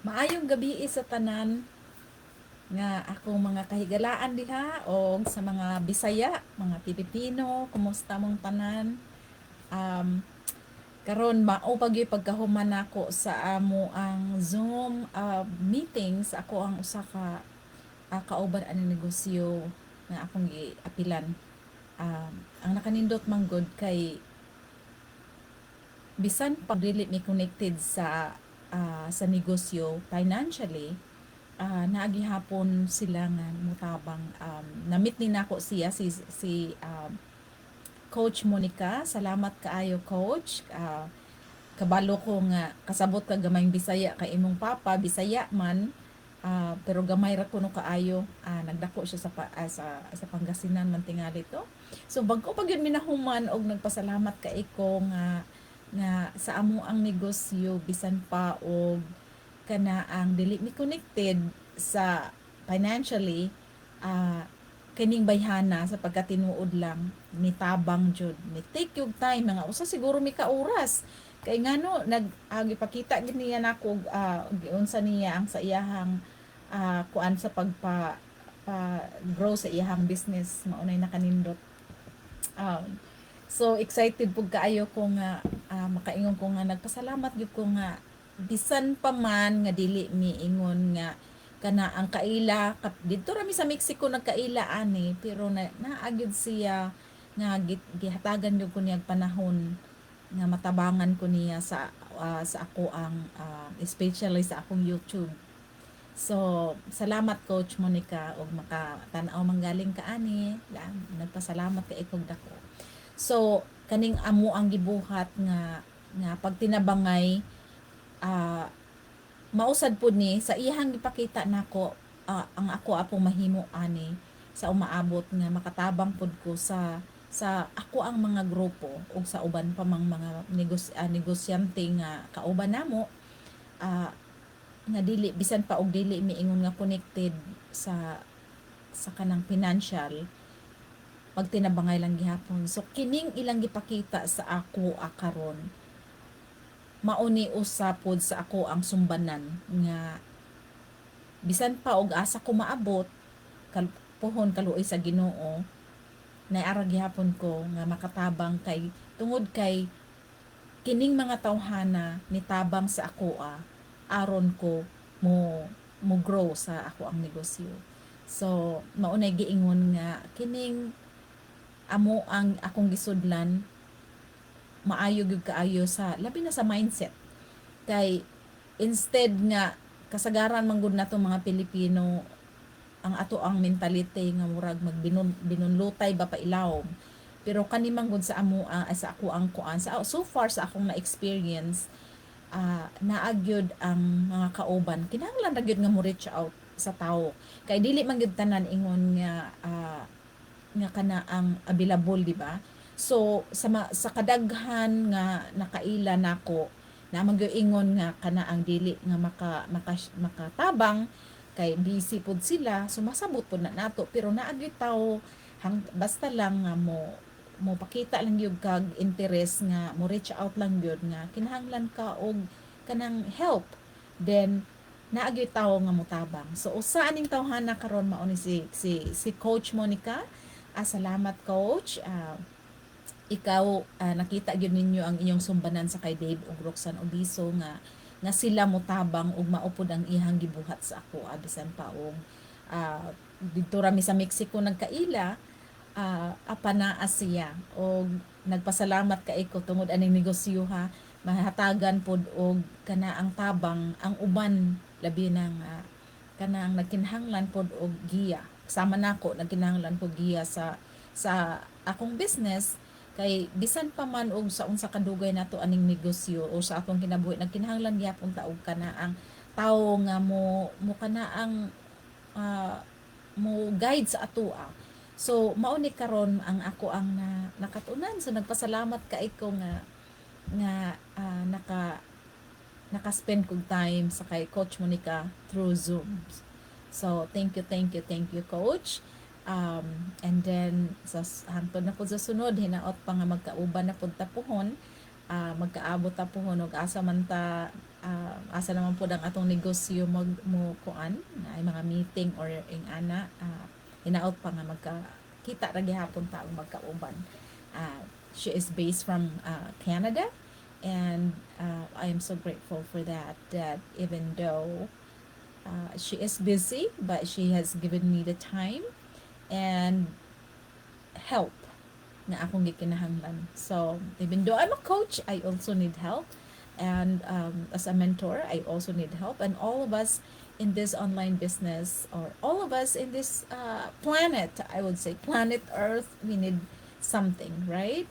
Maayong gabi sa tanan nga akong mga kahigalaan diha o sa mga Bisaya, mga Pilipino, kumusta mong tanan? Um, karon mao pagyoy pagkahuman nako sa amo ang Zoom meetings ako ang usa ka kauban ani negosyo nga akong giapilan. Ang nakanindot manggod kay bisan pag dili mi connected sa negosyo financially, naagihapon sila nga mutabang namit ni nako siya si Coach Monica. Salamat kaayo coach. Kabalo ko nga kasabot ka gamayng Bisaya kay imong papa Bisaya man. Pero gamay ra kuno kaayo. Nagdako siya sa Pangasinan man tingali to. So bag-o pag yun minahuman og nagpasalamat kay ko nga sa amo ang negosyo bisan pa og kana ang dili mi connected sa financially, ah kining bayhana sa pagkatinuod lang ni tabang jud ni take yung time mga usa siguro mi ka oras kay ngano ipakita gid niya nako unsa niya ang sa iyahang kuan sa grow sa iyahang business maunay nakanindot. So excited pug kaayo ko nga makaingon ko nga nagpasalamat gyud ko nga bisan pa man nga dili mi ingon nga kana ang kaila dito rami sa Mexico nagkaila ani pero naagyud siya nga gihatagan gyud ko niyang panahon nga matabangan ko niya sa ako ang especially sa akong YouTube. So, salamat Coach Monica og makatanaw manggaling ka ani. Nagpasalamat kay ikog dako. So, kaning amo ang gibuhat nga pag tinabangay ah mausad pud ni sa iyang gipakita nako ang ako apong mahimo ani sa umaabot nga makatabang pud ko sa ako ang mga grupo ug sa uban pa mang mga negosyante nga kauban namo ah, nga dili bisan pa og dili miingon nga connected sa kanang financial pag tinabangay lang gihapon. So kining ilang gipakita sa ako karon mauni usapod sa ako ang sumbanan nga bisan pa og asa ko maabot pohon kaluoy sa Ginoo naara gihapon ko nga makatabang kay tungod kay kining mga tawhana nitabang sa ako aron ko mo grow sa ako ang negosyo. So maunay giingon nga kining amo ang akong gisudlan maayo gyud kaayo sa labi na sa mindset kay instead nga kasagaran man gud nato mga Pilipino ang ato ang mentality nga murag binunlutay ba pa ilawom pero kani man gud sa amo sa ako ang kuan so far sa akong na experience naagyod ang mga kauban kinahanglan ra gyud nga mo reach out sa tawo kay dili man gyud tanan ingon nga kana ang available di ba. So sa kadaghan nga nakaila nako na ingon nga kana ang dili nga makatabang kay busy pud sila sumasabot pud na nato pero naagyo tawo basta lang nga mo pakita lang gyud kag interest nga mo reach out lang gyud nga kinahanglan ka og kanang help then naagyo tawo nga motabang. So usa aning tawhana karon mao ni si Coach Monica. Salamat coach. Ikaw nakita gyud ninyo ang inyong sumbanan sa kay Dave ug Roxanne Obiso nga sila motabang ug maupod ang ihang gibuhat sa ako bisan pa og didto rami sa Mexico nagkaila apana siya og nagpasalamat kay ko tungod aning negosyo mahatagan pod og kana ang tabang ang uban labi nang kana ang nagkinahanglan pod og giya sama nako nagkinahanglan pod giya sa akong business kay bisan pa man og sa unsa kadugay nato aning negosyo o sa atong kinabuhi nagkinahanglan gyapon ta og kana ang tawo nga mo kana ang mo guide sa ato. So mao ni karon ang ako ang nakatunan so nagpasalamat kay ko nga naka-spend kog time sa kay Coach Monica through Zoom. So thank you coach. And then sa hangtod na po sa sunod hinaot pa nga magkauban na pud tapuhon magkaabot ta po hunog asa man ta asa naman po ang atong negosyo mo kuan na ay mga meeting or ing ana hinaot pa nga magka kita ra gihapon ta og magkauban. She is based from Canada, and I am so grateful for that, that even though she is busy, but she has given me the time and help na akong gikinahanglan. So, even though I'm a coach, I also need help. And as a mentor, I also need help. And all of us in this online business, or all of us in this planet, I would say, planet Earth, we need something, right?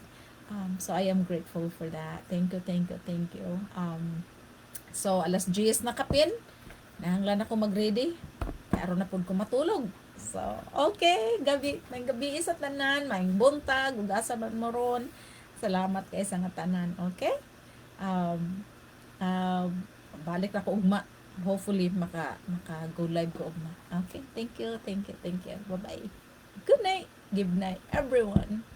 So, I am grateful for that. Thank you, thank you, thank you. So, alas 10 na kapin. Nahanglan ako mag-ready. Kaya na po ko matulog. So, okay, may gabi sa tanan, may buntag, ug asa man mo ron. Salamat kay sa nga tanan, okay? Um, balik na ko ugma. Hopefully maka go live ko ugma. Okay, thank you, thank you, thank you. Bye-bye. Good night. Good night everyone.